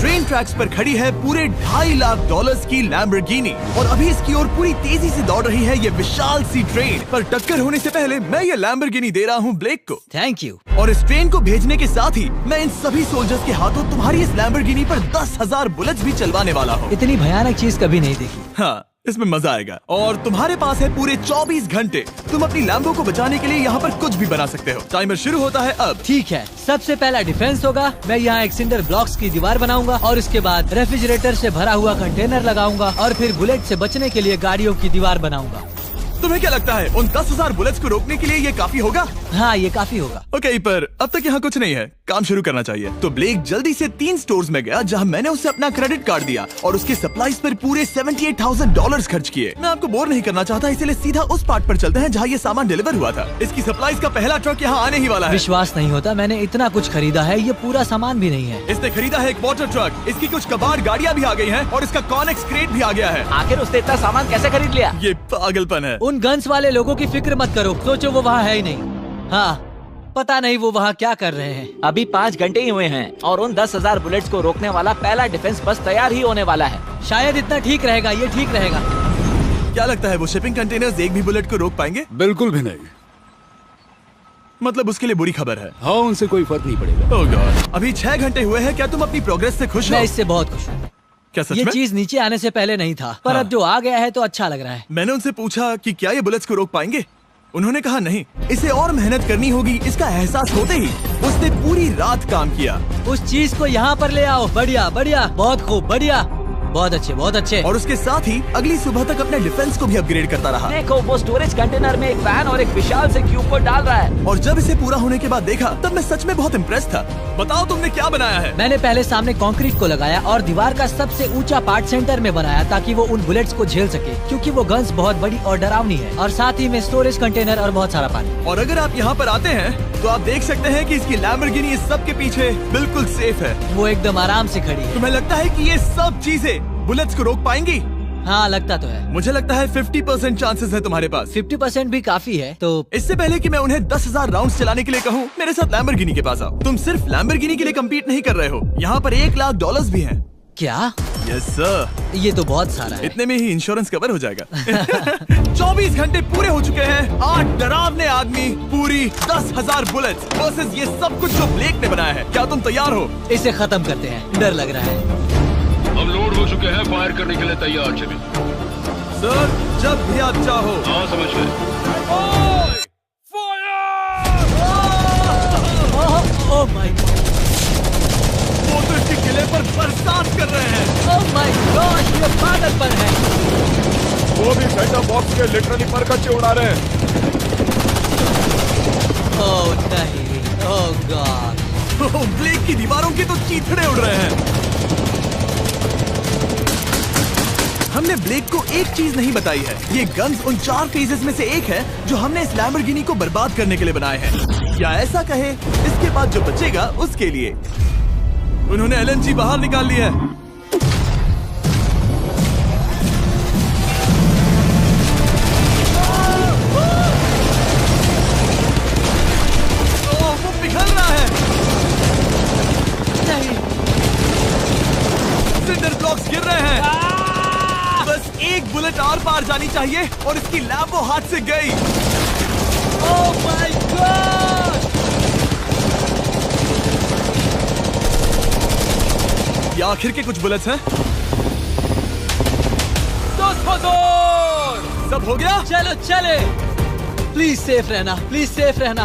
Train tracks पर खड़ी है पूरे $2.5 लाख की लैम्बोर्गिनी और अभी इसकी ओर पूरी तेजी से दौड़ रही है ये विशाल सी ट्रेन। पर टक्कर होने से पहले मैं ये लैम्बोर्गिनी दे रहा हूँ ब्लेक को। Thank you. और इस ट्रेन को भेजने के साथ ही मैं इन सभी सोल्जर्स के हाथों तुम्हारी इस लैम्बोर्गिनी पर 10,000 बुलेट्स भी चलवाने वाला हूँ। इतनी भयानक चीज कभी नहीं देखी। हाँ, इसमें मजा आएगा। और तुम्हारे पास है पूरे 24 घंटे। तुम अपनी लैम्बो को बचाने के लिए यहाँ पर कुछ भी बना सकते हो। टाइमर शुरू होता है अब। ठीक है, सबसे पहला डिफेंस होगा। मैं यहाँ एक सिंडर ब्लॉक्स की दीवार बनाऊंगा और उसके बाद रेफ्रिजरेटर से भरा हुआ कंटेनर लगाऊंगा और फिर बुलेट से बचने के लिए गाड़ियों की दीवार बनाऊंगा। तुम्हें क्या लगता है उन 10,000 बुलेट्स को रोकने के लिए ये काफी होगा? हाँ, ये काफी होगा। ओके, पर अब तक यहाँ कुछ नहीं है, काम शुरू करना चाहिए। तो ब्लेक जल्दी से 3 स्टोर्स में गया जहाँ मैंने उसे अपना क्रेडिट कार्ड दिया और उसके सप्लाईज पर पूरे $78,000 खर्च किए। मैं आपको बोर नहीं करना चाहता, इसलिए सीधा उस पार्ट पर चलते हैं जहाँ ये सामान डिलीवर हुआ था। इसकी सप्लाईज का पहला ट्रक यहाँ आने ही वाला है। विश्वास नहीं होता, मैंने इतना कुछ खरीदा है, ये पूरा सामान भी नहीं है। इसने खरीदा है एक वाटर ट्रक, इसकी कुछ कबाड़ गाड़ियाँ भी आ गई है और इसका कॉनेक्स क्रेट भी आ गया है। आखिर उसने इतना सामान कैसे खरीद लिया? ये पागलपन है। उन गन्स वाले लोगों की फिक्र मत करो, सोचो वो वहाँ है ही नहीं। हाँ, पता नहीं वो वहाँ क्या कर रहे हैं। अभी 5 घंटे ही हुए हैं और उन 10,000 बुलेट्स को रोकने वाला पहला डिफेंस बस तैयार ही होने वाला है। शायद इतना ठीक रहेगा, ये ठीक रहेगा। क्या लगता है वो शिपिंग कंटेनर्स एक भी बुलेट को रोक पाएंगे? बिल्कुल भी नहीं। मतलब उसके लिए बुरी खबर है। हाँ, उनसे कोई फर्क नहीं पड़ेगा। ओह गॉड, अभी 6 घंटे हुए हैं। क्या तुम अपनी प्रोग्रेस से खुश हो? मैं इससे बहुत खुश हूँ। क्या सच ये में? चीज नीचे आने से पहले नहीं था, पर अब जो आ गया है तो अच्छा लग रहा है। मैंने उनसे पूछा कि क्या ये बुलेट्स को रोक पाएंगे। उन्होंने कहा नहीं, इसे और मेहनत करनी होगी। इसका एहसास होते ही उसने पूरी रात काम किया। उस चीज को यहाँ पर ले आओ। बढ़िया बढ़िया, बहुत खूब, बढ़िया, बहुत अच्छे, बहुत अच्छे। और उसके साथ ही अगली सुबह तक अपने डिफेंस को भी अपग्रेड करता रहा। देखो, वो स्टोरेज कंटेनर में एक वैन और एक विशाल से क्यूब को डाल रहा है। और जब इसे पूरा होने के बाद देखा तब मैं सच में बहुत इम्प्रेस था। बताओ तुमने क्या बनाया है? मैंने पहले सामने कंक्रीट को लगाया और दीवार का सबसे ऊंचा पार्ट सेंटर में बनाया ताकि वो उन बुलेट्स को झेल सके, क्योंकि वो गन्स बहुत बड़ी और डरावनी है। और साथ ही में स्टोरेज कंटेनर और बहुत सारा पानी। और अगर आप यहाँ पर आते हैं तो आप देख सकते हैं कि इसकी लैम्बोर्गिनी इस सब के पीछे बिल्कुल सेफ है। वो एकदम आराम से खड़ी है। तुम्हें लगता है कि ये सब चीजें बुलेट्स को रोक पाएंगी? हाँ, लगता तो है। मुझे लगता है 50% चांसेस है तुम्हारे पास। 50% भी काफी है। तो इससे पहले कि मैं उन्हें 10,000 राउंड्स चलाने के लिए कहूँ, मेरे साथ लैम्बोर्गिनी के पास आओ। तुम सिर्फ लैम्बोर्गिनी के लिए कम्पीट नहीं कर रहे हो, यहाँ पर $1 लाख भी हैं। क्या? Yes sir. ये तो बहुत सारा है। इतने में ही इंश्योरेंस कवर हो जाएगा। 24 घंटे पूरे हो चुके हैं। 8 डरावने आदमी, पूरी 10,000 बुलेट्स वर्सेस ये सब कुछ जो ब्लेक ने बनाया है। क्या तुम तैयार हो? इसे खत्म करते हैं, डर लग रहा है। हम लोड हो चुके हैं, फायर करने के लिए तैयार। चलिए सर, जब भी आप चाहो। हाँ, समझ गए। ओह माय गॉड, वो तो इसके किले पर बरसात कर रहे हैं। ओह माय गॉड, ये पागलपन है। वो भी सेटअप बॉक्स के लिटरली पर कच्चे उड़ा रहे हैं। ओह नहीं, ओह गॉड। ब्लेक की दीवारों की तो चीथड़े उड़ रहे हैं। हमने ब्लेक को एक चीज नहीं बताई है, ये गन्स उन 4 फेजेस में से एक है जो हमने इस लैम्बोर्गिनी को बर्बाद करने के लिए बनाए हैं। या ऐसा कहे, इसके बाद जो बचेगा उसके लिए। उन्होंने LNG बाहर निकाल ली है। वो पिघल रहा है। नहीं, सिंडर ब्लॉक्स गिर रहे हैं। बस एक बुलेट और पार जानी चाहिए और इसकी लैम्बो हाथ से गई। Oh my God. ये आखिर के कुछ बुलेट्स हैं। सब हो गया? चलो चले। प्लीज सेफ रहना, प्लीज सेफ रहना।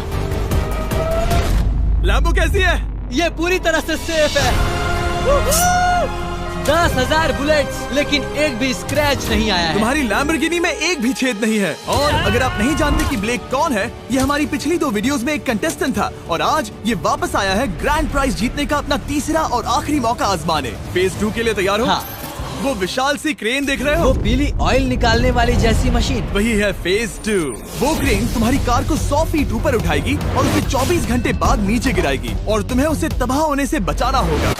लैम्बो कैसी है? ये पूरी तरह से सेफ है। 10,000 बुलेट्स, लेकिन एक भी स्क्रैच नहीं आया है। तुम्हारी लैम्बोर्गिनी में एक भी छेद नहीं है। और अगर आप नहीं जानते कि ब्लेक कौन है, ये हमारी पिछली 2 वीडियोस में एक कंटेस्टेंट था और आज ये वापस आया है ग्रैंड प्राइज जीतने का अपना तीसरा और आखिरी मौका आजमाने। फेज 2 के लिए तैयार हो? हाँ। वो विशाल सी क्रेन देख रहे हो? वो पीली ऑयल निकालने वाली जैसी मशीन। वही है फेज 2। वो क्रेन तुम्हारी कार को 100 फीट ऊपर उठाएगी और उसे 24 घंटे बाद नीचे गिराएगी और तुम्हें उसे तबाह होने से बचाना होगा।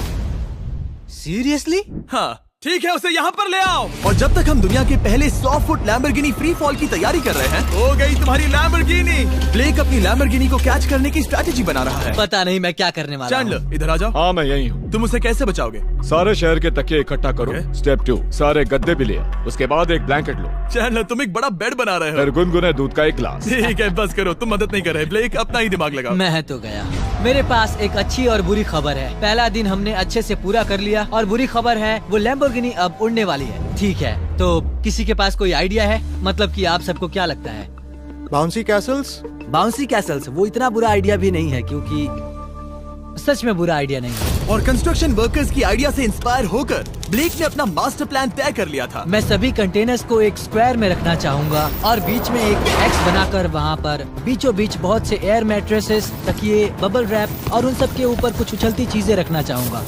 सीरियसली? हाँ, ठीक है, उसे यहाँ पर ले आओ। और जब तक हम दुनिया के पहले 100 फुट लैम्बोर्गिनी फ्री फॉल की तैयारी कर रहे हैं, हो गई तुम्हारी लैम्बोर्गिनी। ब्लेक अपनी लैम्बोर्गिनी को कैच करने की स्ट्रैटेजी बना रहा है। पता नहीं मैं क्या करने वाला हूँ। चैंडलर इधर आ जाओ। हाँ, मैं यही हूँ। तुम उसे कैसे बचाओगे? सारे शहर के तकिए इकट्ठा करो। Okay. स्टेप 2, सारे गद्दे भी ले। उसके बाद एक ब्लैंकेट लो। चैंडलर तुम एक बड़ा बेड बना रहे हो। फिर गुनगुने दूध का एक गिलास। ठीक है, बस करो, तुम मदद नहीं कर रहे। ब्लेक अपना ही दिमाग लगाओ। मैं तो गया। मेरे पास एक अच्छी और बुरी खबर है। पहला दिन हमने अच्छे से पूरा कर लिया और बुरी खबर है वो लैम्बोर्गिनी अब उड़ने वाली है। ठीक है, तो किसी के पास कोई आइडिया है? मतलब कि आप सबको क्या लगता है? Bouncy Castle's? बाउंसी कैसल्स वो इतना बुरा आइडिया भी नहीं है, क्योंकि सच में बुरा आइडिया नहीं है। और कंस्ट्रक्शन वर्कर्स की आइडिया से इंस्पायर होकर ब्लेक ने अपना मास्टर प्लान तय कर लिया था। मैं सभी कंटेनर्स को एक स्क्वायर में रखना चाहूंगा और बीच में एक एक्स बनाकर वहाँ पर बीचों बीच बहुत से एयर मैट्रेसेस, तकिए, बबल रैप और उन सब के ऊपर कुछ उछलती चीजें रखना चाहूंगा।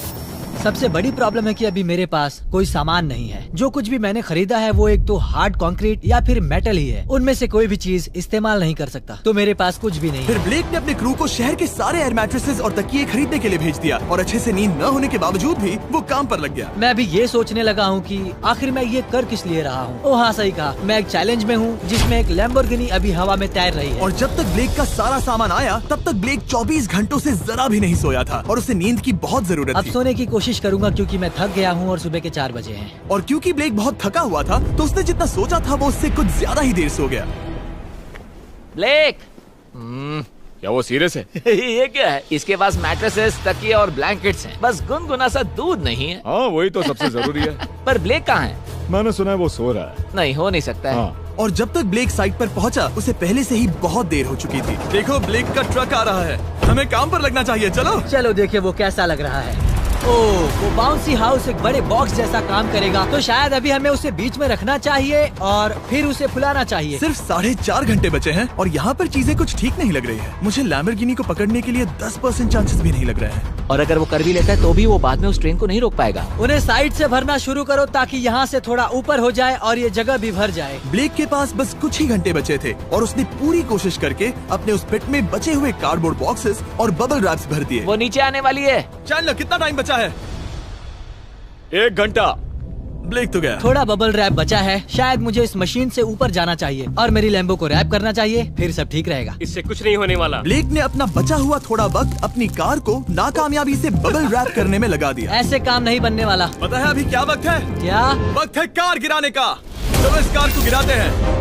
सबसे बड़ी प्रॉब्लम है कि अभी मेरे पास कोई सामान नहीं है। जो कुछ भी मैंने खरीदा है वो एक तो हार्ड कंक्रीट या फिर मेटल ही है। उनमें से कोई भी चीज इस्तेमाल नहीं कर सकता, तो मेरे पास कुछ भी नहीं फिर है। ब्लेक ने अपने क्रू को शहर के सारे एयर मैट्रेसेस और तकिए खरीदने के लिए भेज दिया और अच्छे से नींद न होने के बावजूद भी वो काम पर लग गया। मैं अभी ये सोचने लगा हूँ कि आखिर मैं ये कर किस लिए रहा हूँ। ओह हाँ, सही कहा। मैं एक चैलेंज में हूँ जिसमें एक लैम्बोर्गिनी अभी हवा में तैर रही है। और जब तक ब्लेक का सारा सामान आया तब तक ब्लेक 24 घंटों से जरा भी नहीं सोया था और उसे नींद की बहुत जरूरत अब थी। सोने की कोशिश करूंगा क्योंकि मैं थक गया हूँ और सुबह के 4 बजे हैं। और क्योंकि ब्लेक बहुत थका हुआ था तो उसने जितना सोचा था वो उससे कुछ ज्यादा ही देर सो गया। ब्लेक क्या वो सीरियस है? ये क्या है? इसके पास मैट्रेसेस, तकिए और ब्लैंकेट्स हैं। बस गुनगुना सा दूध नहीं है। हाँ, वही तो सबसे जरूरी है। पर ब्लेक कहाँ है? मैंने सुना है वो सो रहा है। नहीं, हो नहीं सकता है। हाँ। और जब तक ब्लेक साइट पर पहुंचा उसे पहले से ही बहुत देर हो चुकी थी। देखो, ब्लेक का ट्रक आ रहा है, हमें काम पर लगना चाहिए। चलो चलो देखिए वो कैसा लग रहा है। ओह, वो बाउंसी हाउस एक बड़े बॉक्स जैसा काम करेगा, तो शायद अभी हमें उसे बीच में रखना चाहिए और फिर उसे फुलाना चाहिए। सिर्फ 4.5 घंटे बचे हैं और यहाँ पर चीजें कुछ ठीक नहीं लग रही है। मुझे लैम्बोर्गिनी को पकड़ने के लिए 10% चांसेस भी नहीं लग रहे हैं। और अगर वो कर भी लेता है तो भी वो बाद में उस ट्रेन को नहीं रोक पाएगा। उन्हें साइड से भरना शुरू करो ताकि यहाँ से थोड़ा ऊपर हो जाए और ये जगह भी भर जाए। ब्लेक के पास बस कुछ ही घंटे बचे थे और उसने पूरी कोशिश करके अपने उस पिट में बचे हुए कार्डबोर्ड बॉक्सेस और बबल रैप्स भर दिए। वो नीचे आने वाली है। चैंडलर, कितना टाइम बचा है? 1 घंटा। ब्लेक तो गया। थोड़ा बबल रैप बचा है। शायद मुझे इस मशीन से ऊपर जाना चाहिए और मेरी लैम्बो को रैप करना चाहिए, फिर सब ठीक रहेगा। इससे कुछ नहीं होने वाला। ब्लेक ने अपना बचा हुआ थोड़ा वक्त अपनी कार को नाकामयाबी से बबल रैप करने में लगा दिया। ऐसे काम नहीं बनने वाला। पता है अभी क्या वक्त है? क्या? वक्त है कार गिराने का। चलो इस कार को गिराते हैं।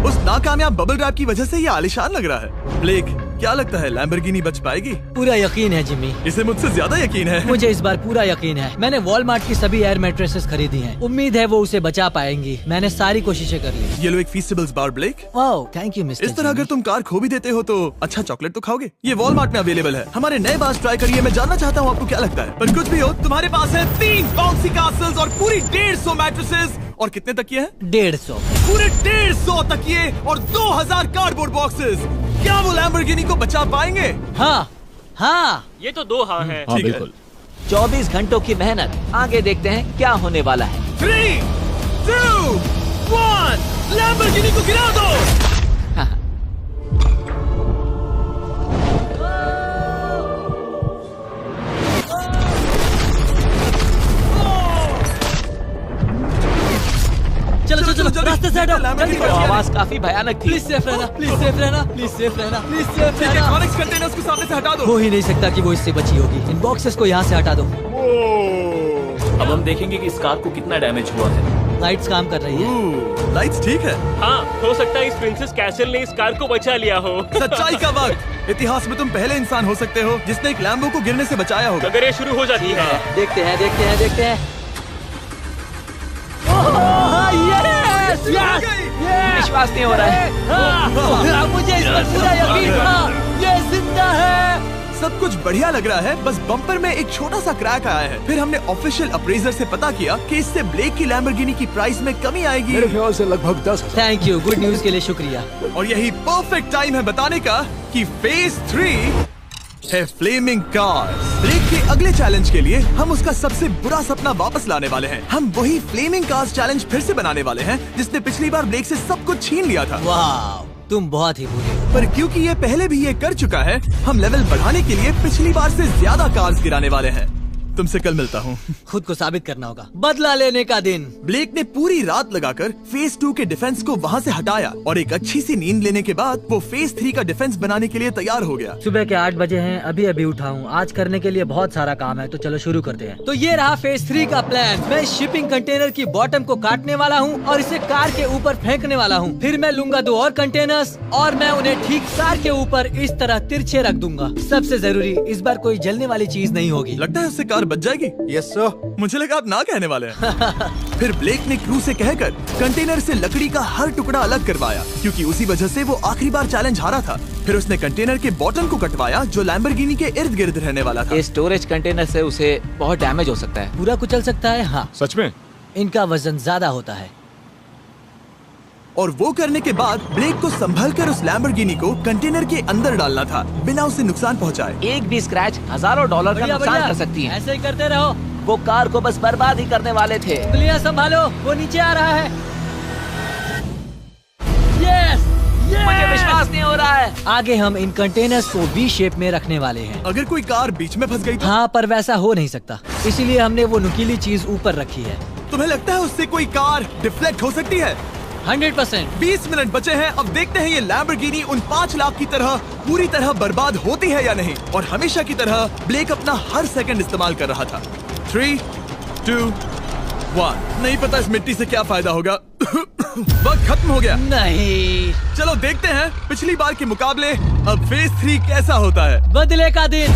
उस नाकामयाब बबल रैप की वजह से ये आलिशान लग रहा है। ब्लेक, क्या लगता है लैम्बोर्गिनी बच पाएगी? पूरा यकीन है जिमी। इसे मुझसे ज्यादा यकीन है। मुझे इस बार पूरा यकीन है। मैंने वॉलमार्ट की सभी एयर मैट्रेसेस खरीदी हैं। उम्मीद है वो उसे बचा पाएंगी। मैंने सारी कोशिशें कर ली। ये लो एक Feastables bar Blake. Oh, thank you mister. इस तरह अगर तुम कार खो भी देते हो तो अच्छा चॉकलेट तो खाओगे। ये वॉलमार्ट में अवेलेबल है। हमारे नए बार्स ट्राई करिए। मैं जानना चाहता हूँ आपको क्या लगता है। पर कुछ भी हो, तुम्हारे पास है 3 बाउंसी कासल्स और पूरी 150 मैट्रेसेस और कितने तकिए हैं? 150। पूरे 150 तकिए और 2000 कार्डबोर्ड बॉक्सेस। क्या वो लैम्बोर्गिनी को बचा पाएंगे? हाँ हाँ। ये तो 2 हाँ हैं। हाँ, ठीक है। बिल्कुल। 24 घंटों की मेहनत। आगे देखते हैं क्या होने वाला है। 3, 2, 1, लैम्बोर्गिनी को गिरा दो। चलो चलो चलो, रास्ते से हटो। जल्दी वो करो। आवाज काफी भयानक थी। प्लीज सेफ रहना, प्लीज सेफ रहना, प्लीज सेफ रहना, प्लीज सेफ रहना। इलेक्ट्रॉनिक्स कंटेनर्स को सामने से हटा दो। हो ही नहीं सकता कि वो इससे बची होगी। इन बॉक्सेस को यहाँ से हटा दो। अब हम देखेंगे कि इस कार को कितना डैमेज हुआ है। लाइट्स काम कर रही है। लाइट्स ठीक है। हाँ, हो सकता है इस प्रिंसेस कैसल ने इस कार को बचा लिया हो। सच्चाई का वक्त। इतिहास में तुम पहले इंसान हो सकते हो जिसने एक लैम्बो को गिरने से बचाया होगा। अगर ये शुरू हो जाती है। देखते हैं देखते हैं देखते हैं। ओह, यस, यस, यस। विश्वास नहीं हो रहा है। हाँ, मुझे इस पर पूरा यकीन था। ये जिंदा है। सब कुछ बढ़िया लग रहा है, बस बम्पर में एक छोटा सा क्रैक आया है। फिर हमने ऑफिशियल अप्रेजर से पता किया कि इससे ब्लेक की लैम्बोर्गिनी की प्राइस में कमी आएगी। मेरे ख्याल से लगभग 10,000। थैंक यू, गुड न्यूज के लिए शुक्रिया। और यही परफेक्ट टाइम है बताने का कि फेज 3 है फ्लेमिंग कार्स। ब्लेक के अगले चैलेंज के लिए हम उसका सबसे बुरा सपना वापस लाने वाले हैं। हम वही फ्लेमिंग कार्स चैलेंज फिर से बनाने वाले हैं जिसने पिछली बार ब्लेक से सब कुछ छीन लिया था। वाह, तुम बहुत ही बुरे हो। पर क्योंकि ये पहले भी ये कर चुका है, हम लेवल बढ़ाने के लिए पिछली बार से ज्यादा कार्स गिराने वाले हैं। तुमसे कल मिलता हूँ। खुद को साबित करना होगा। बदला लेने का दिन। ब्लेक ने पूरी रात लगाकर फेज 2 के डिफेंस को वहाँ से हटाया और एक अच्छी सी नींद लेने के बाद वो फेज 3 का डिफेंस बनाने के लिए तैयार हो गया। सुबह के 8 बजे हैं, अभी अभी उठा हूँ। आज करने के लिए बहुत सारा काम है, तो चलो शुरू करते हैं। तो ये रहा फेज 3 का प्लान। मैं शिपिंग कंटेनर की बॉटम को काटने वाला हूँ और इसे कार के ऊपर फेंकने वाला हूँ। फिर मैं लूंगा 2 और कंटेनर्स और मैं उन्हें ठीक कार के ऊपर इस तरह तिरछे रख दूंगा। सबसे जरूरी, इस बार कोई जलने वाली चीज नहीं होगी। लगता है उससे कार बच जाएगी। Yes sir. मुझे लगा आप ना कहने वाले हैं। फिर ब्लेक ने क्रू से कहकर कंटेनर से लकड़ी का हर टुकड़ा अलग करवाया, क्योंकि उसी वजह से वो आखिरी बार चैलेंज हारा था। फिर उसने कंटेनर के बॉटम को कटवाया जो लैम्बोर्गिनी के इर्द गिर्द रहने वाला था। इस स्टोरेज कंटेनर से उसे बहुत डैमेज हो सकता है। पूरा कुचल सकता है। हाँ, सच में? इनका वजन ज्यादा होता है। और वो करने के बाद ब्लेक को संभलकर उस लैम्बोर्गिनी को कंटेनर के अंदर डालना था, बिना उसे नुकसान पहुंचाए। एक भी स्क्रैच हजारों डॉलर का नुकसान कर सकती है। ऐसे ही करते रहो। वो कार को बस बर्बाद ही करने वाले थे। उंगलियां संभालो, वो नीचे आ रहा है। यस, मुझे विश्वास नहीं हो रहा है। आगे हम इन कंटेनर्स को वी शेप में रखने वाले हैं। अगर कोई कार बीच में फंस गई तो? हाँ, पर वैसा हो नहीं सकता, इसीलिए हमने वो नुकीली चीज ऊपर रखी है। तुम्हें लगता है उससे कोई कार डिफ्लेक्ट हो सकती है? 100%। 20 मिनट बचे हैं। अब देखते हैं ये लैम्बोर्गिनी उन 5 लाख की तरह पूरी तरह बर्बाद होती है या नहीं। और हमेशा की तरह ब्लेक अपना हर सेकंड इस्तेमाल कर रहा था। 3, 2, 1। नहीं पता इस मिट्टी से क्या फायदा होगा। वक्त खत्म हो गया। नहीं, चलो देखते हैं पिछली बार के मुकाबले अब फेज 3 कैसा होता है। बदले का दिन।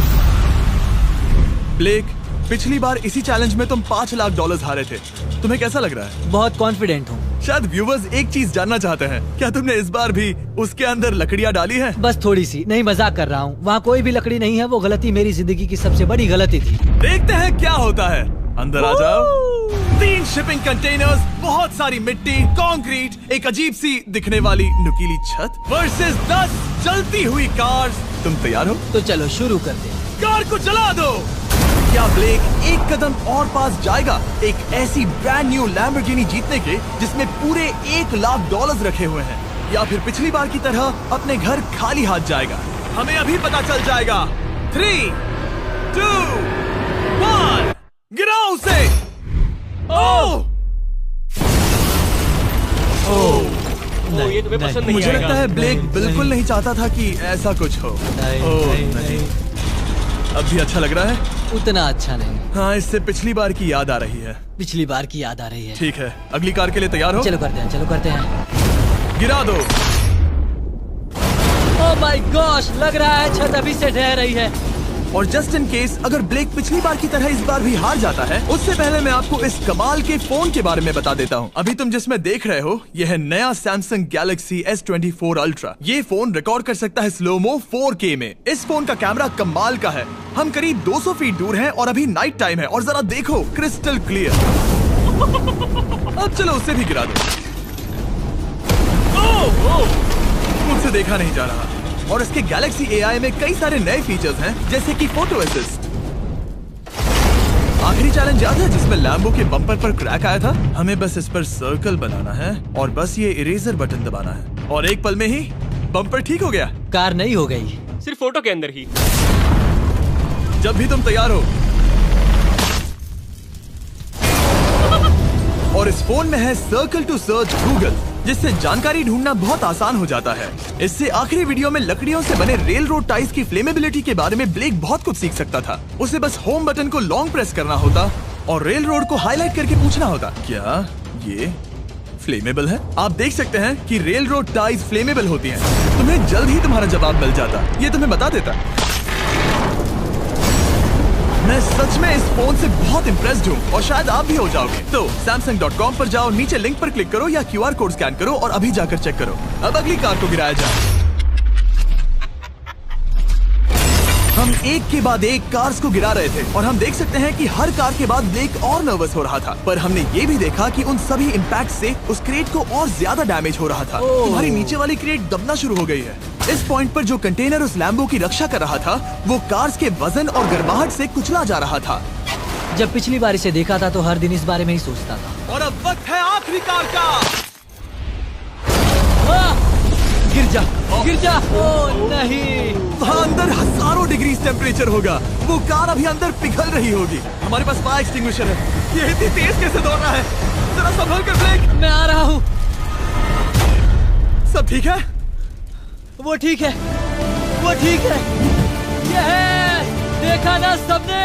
ब्लेक, पिछली बार इसी चैलेंज में तुम $5 लाख हारे थे। तुम्हें कैसा लग रहा है? बहुत कॉन्फिडेंट हूँ। शायद व्यूवर्स एक चीज जानना चाहते हैं, क्या तुमने इस बार भी उसके अंदर लकड़ियाँ डाली हैं? बस थोड़ी सी, नहीं मजाक कर रहा हूँ। वहाँ कोई भी लकड़ी नहीं है। वो गलती मेरी जिंदगी की सबसे बड़ी गलती थी। देखते हैं क्या होता है। अंदर आ जाओ। 3 शिपिंग कंटेनर्स, बहुत सारी मिट्टी, कंक्रीट, एक अजीब सी दिखने वाली नुकीली छत वर्सेस 10 चलती हुई कार्स। तुम तैयार हो? तो चलो शुरू करते हैं। कार को चला दो। क्या ब्लेक एक कदम और पास जाएगा एक ऐसी ब्रांड न्यू लैम्बोर्गिनी जीतने के जिसमें पूरे $1 लाख रखे हुए हैं, या फिर पिछली बार की तरह अपने घर खाली हाथ जाएगा? हमें अभी पता चल जाएगा। 3, 2, 1, गिराओ उसे। ओह! ओ, ये तुम्हें पसंद नहीं मुझे आएगा। लगता है ब्लेक बिल्कुल नहीं चाहता था कि ऐसा कुछ हो। ओह, नहीं। अब भी अच्छा लग रहा है? उतना अच्छा नहीं। हाँ, इससे पिछली बार की याद आ रही है। पिछली बार की याद आ रही है। ठीक है, अगली कार के लिए तैयार हो? चलो करते हैं, चलो करते हैं। गिरा दो। ओह माय गॉश, लग रहा है छत अभी से ढह रही है। और जस्ट इन केस अगर ब्लेक पिछली बार की तरह इस बार भी हार जाता है, उससे पहले मैं आपको इस कमाल के फोन के बारे में बता देता हूँ। अभी तुम जिसमें देख रहे हो, यह है नया सैमसंग गैलेक्सी S24 अल्ट्रा। ये फोन रिकॉर्ड कर सकता है स्लोमो 4K में। इस फोन का कैमरा कमाल का है। हम करीब 200 फीट दूर हैं और अभी नाइट टाइम है और जरा देखो, क्रिस्टल क्लियर। अब चलो उसे भी गिरा दो। मुझसे देखा नहीं जा रहा। और इसके गैलेक्सी AI में कई सारे नए फीचर्स हैं, जैसे कि फोटो असिस्ट। आखिरी चैलेंज याद है जिसमें लैम्बो के बम्पर पर क्रैक आया था? हमें बस इस पर सर्कल बनाना है और बस ये इरेजर बटन दबाना है और एक पल में ही बम्पर ठीक हो गया। कार नहीं हो गई, सिर्फ फोटो के अंदर ही। जब भी तुम तैयार हो। और इस फोन में है सर्कल टू सर्च गूगल, जिससे जानकारी ढूंढना बहुत आसान हो जाता है। इससे आखिरी वीडियो में लकड़ियों से बने रेल रोड टाइज की फ्लेमेबिलिटी के बारे में ब्लेक बहुत कुछ सीख सकता था। उसे बस होम बटन को लॉन्ग प्रेस करना होता और रेल रोड को हाईलाइट करके पूछना होता, क्या ये फ्लेमेबल है? आप देख सकते हैं कि रेल रोड टाइज फ्लेमेबल होती हैं। तुम्हें जल्द ही तुम्हारा जवाब मिल जाता। ये तुम्हें बता देता। मैं सच में इस फोन से बहुत इम्प्रेस्ड हूँ और शायद आप भी हो जाओगे। तो Samsung.com पर जाओ, नीचे लिंक पर क्लिक करो या QR कोड स्कैन करो और अभी जाकर चेक करो। अब अगली कार को गिराया जाए। हम एक के बाद एक कार्स को गिरा रहे थे और हम देख सकते हैं कि हर कार के बाद ब्लेक और नर्वस हो रहा था, पर हमने ये भी देखा कि उन सभी इम्पैक्ट से उस क्रेट को और ज्यादा डैमेज हो रहा था। तुम्हारी नीचे वाली क्रेट दबना शुरू हो गई है। इस पॉइंट पर जो कंटेनर उस लैम्बो की रक्षा कर रहा था, वो कार्स के वजन और गर्माहट से कुचला जा रहा था। जब पिछली बार इसे देखा था तो हर दिन इस बारे में ही सोचता था। और अब वक्त है आखिरी कार का। गिर जा, गिर जा। ओ नहीं, वहाँ अंदर हजारों डिग्री टेम्परेचर होगा। वो कार अभी अंदर पिघल रही होगी। हमारे पास फायर एक्सटिंग्विशर है। ये इतनी तेज कैसे दौड़ रहा है? जरा संभल कर ब्लेक। मैं आ रहा हूँ। सब ठीक है? वो ठीक है, वो ठीक है। ये है, देखा ना सबने।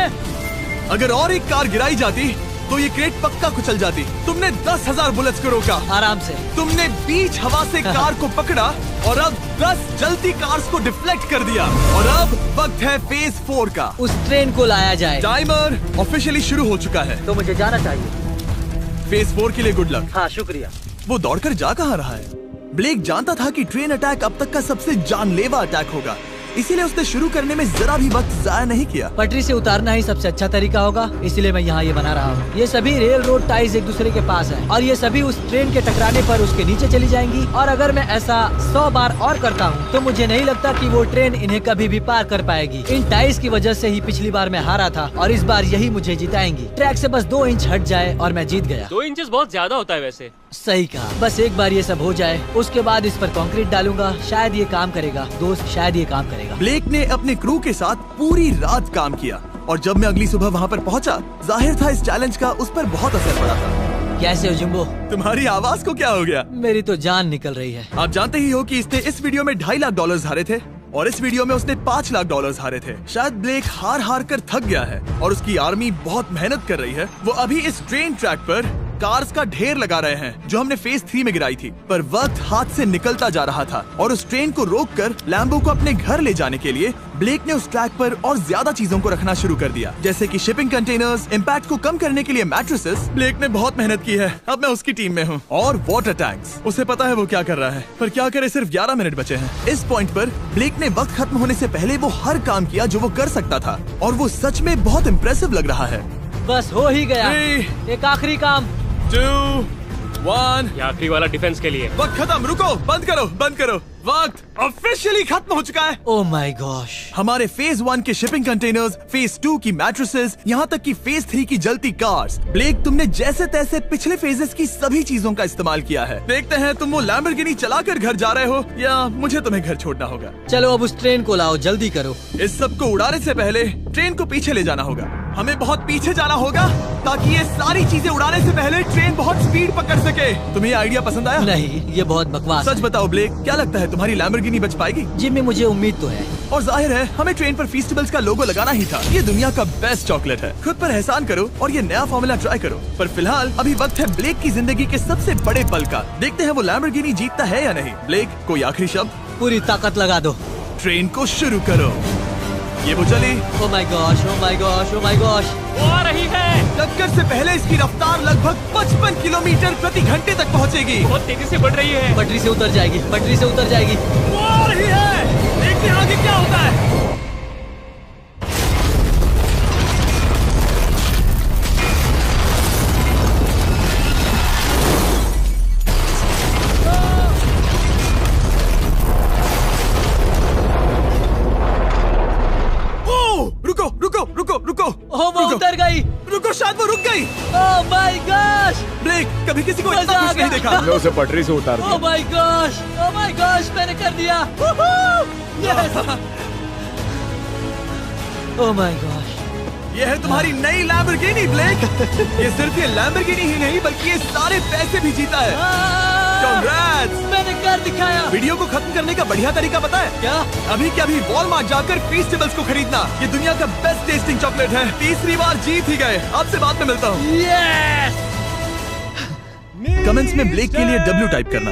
अगर और एक कार गिराई जाती तो ये क्रेट पक्का कुचल जाती। तुमने 10,000 बुलेट्स को रोका। आराम से। तुमने बीच हवा से कार को पकड़ा और अब 10 जलती कार्स को डिफ्लेक्ट कर दिया। और अब वक्त है फेज 4 का। उस ट्रेन को लाया जाए। टाइमर ऑफिशियली शुरू हो चुका है। तो मुझे जाना चाहिए। फेज 4 के लिए गुड लक। हाँ, शुक्रिया। वो दौड़कर जा कहाँ रहा है? ब्लेक जानता था कि ट्रेन अटैक अब तक का सबसे जानलेवा अटैक होगा, इसीलिए उसने शुरू करने में जरा भी वक्त जाया नहीं किया। पटरी से उतारना ही सबसे अच्छा तरीका होगा, इसलिए मैं यहाँ ये बना रहा हूँ। ये सभी रेल रोड टाइज एक दूसरे के पास हैं और ये सभी उस ट्रेन के टकराने पर उसके नीचे चली जाएंगी। और अगर मैं ऐसा 100 बार और करता हूँ तो मुझे नहीं लगता कि वो ट्रेन इन्हें कभी भी पार कर पाएगी। इन टाइज की वजह से ही पिछली बार मैं हारा था और इस बार यही मुझे जिताएंगी। ट्रैक से बस 2 इंच हट जाए और मैं जीत गया। 2 इंचेस बहुत ज्यादा होता है वैसे। सही कहा। बस एक बार ये सब हो जाए, उसके बाद इस पर कंक्रीट डालूंगा। शायद ये काम करेगा दोस्त, शायद ये काम करेगा। ब्लेक ने अपने क्रू के साथ पूरी रात काम किया और जब मैं अगली सुबह वहाँ पर पहुँचा, जाहिर था इस चैलेंज का उस पर बहुत असर पड़ा था। कैसे हो जिम्बो? तुम्हारी आवाज को क्या हो गया? मेरी तो जान निकल रही है। आप जानते ही हो कि इसने इस वीडियो में $2.5 लाख हारे थे और इस वीडियो में उसने $5 लाख हारे थे। शायद ब्लेक हार हार कर थक गया है और उसकी आर्मी बहुत मेहनत कर रही है। वो अभी इस ट्रेन ट्रैक पर कार्स का ढेर लगा रहे हैं जो हमने फेज 3 में गिराई थी, पर वक्त हाथ से निकलता जा रहा था और उस ट्रेन को रोककर लैम्बो को अपने घर ले जाने के लिए ब्लेक ने उस ट्रैक पर और ज्यादा चीजों को रखना शुरू कर दिया, जैसे कि शिपिंग कंटेनर्स, इम्पैक्ट को कम करने के लिए मैट्रेसेस। ब्लेक ने बहुत मेहनत की है, अब मैं उसकी टीम में हूँ। और वाटर टैंक्स, उसे पता है वो क्या कर रहा है, पर क्या करे, सिर्फ 11 मिनट बचे हैं। इस पॉइंट पर ब्लेक ने वक्त खत्म होने से पहले वो हर काम किया जो वो कर सकता था और वो सच में बहुत इम्प्रेसिव लग रहा है। बस हो ही गया। 3, एक आखिरी काम। 2, 1। ये आखिरी वाला डिफेंस के लिए। वक्त खत्म, रुको, बंद करो, बंद करो। वक्त ऑफिशियली खत्म हो चुका है। Oh my gosh. हमारे फेज 1 के शिपिंग कंटेनर्स, फेज 2 की मैट्रेसेस, यहाँ तक कि फेज 3 की जलती कार्स। ब्लेक, तुमने जैसे तैसे पिछले फेजेस की सभी चीजों का इस्तेमाल किया है। देखते हैं तुम वो लैम्बोर्गिनी चलाकर घर जा रहे हो या मुझे तुम्हें घर छोड़ना होगा। चलो अब उस ट्रेन को लाओ, जल्दी करो। इस सब को उड़ाने से पहले ट्रेन को पीछे ले जाना होगा। हमें बहुत पीछे जाना होगा ताकि ये सारी चीजें उड़ाने से पहले ट्रेन बहुत स्पीड पकड़ सके। तुम्हें ये आइडिया पसंद आया? नहीं, ये बहुत बकवास सच बताओ ब्लेक, क्या लगता है तुम्हारी लैम्बोर्गिनी बच पाएगी? जिम्मी, मुझे उम्मीद तो है। और जाहिर है हमें ट्रेन पर फेस्टिवल्स का लोगो लगाना ही था। ये दुनिया का बेस्ट चॉकलेट है। खुद पर एहसान करो और ये नया फॉर्मूला ट्राई करो। पर फिलहाल अभी वक्त है ब्लेक की जिंदगी के सबसे बड़े पल का। देखते हैं वो लैम्बोर्गिनी जीतता है या नहीं। ब्लेक, कोई आखिरी शब्द? पूरी ताकत लगा दो। ट्रेन को शुरू करो। ये वो चली। Oh my gosh, oh my gosh, oh my gosh. वो आ रही है। टक्कर से पहले इसकी रफ्तार लगभग 55 किलोमीटर प्रति घंटे तक पहुंचेगी। बहुत तेजी से बढ़ रही है। पटरी से उतर जाएगी, पटरी से उतर जाएगी। वो आ रही है। देखते हैं आगे क्या होता है। रुको रुको रुको रुको। ओह, वो उतर गई। रुको, शायद वो रुक गई। Oh my gosh. ब्लेक, कभी किसी को इतना मजा आ खुश नहीं गया। देखा। हमने उसे पटरी से उतार ओह दिया। My gosh, oh my gosh, मैंने कर दिया। यस। Oh my gosh. ये है तुम्हारी नई लैम्बोर्गिनी ब्लेक। ये सिर्फ ये लैम्बोर्गिनी ही नहीं बल्कि ये सारे पैसे भी जीता है। Congrats! मैंने कर दिखाया। वीडियो को खत्म करने का बढ़िया तरीका पता है क्या? अभी के अभी वॉलमार्ट जाकर फेस्टिवल्स को खरीदना। ये दुनिया का बेस्ट टेस्टिंग चॉकलेट है। तीसरी बार जीत ही गए। आपसे बाद में मिलता हूँ। यस। कमेंट्स में ब्लेक के लिए W टाइप करना।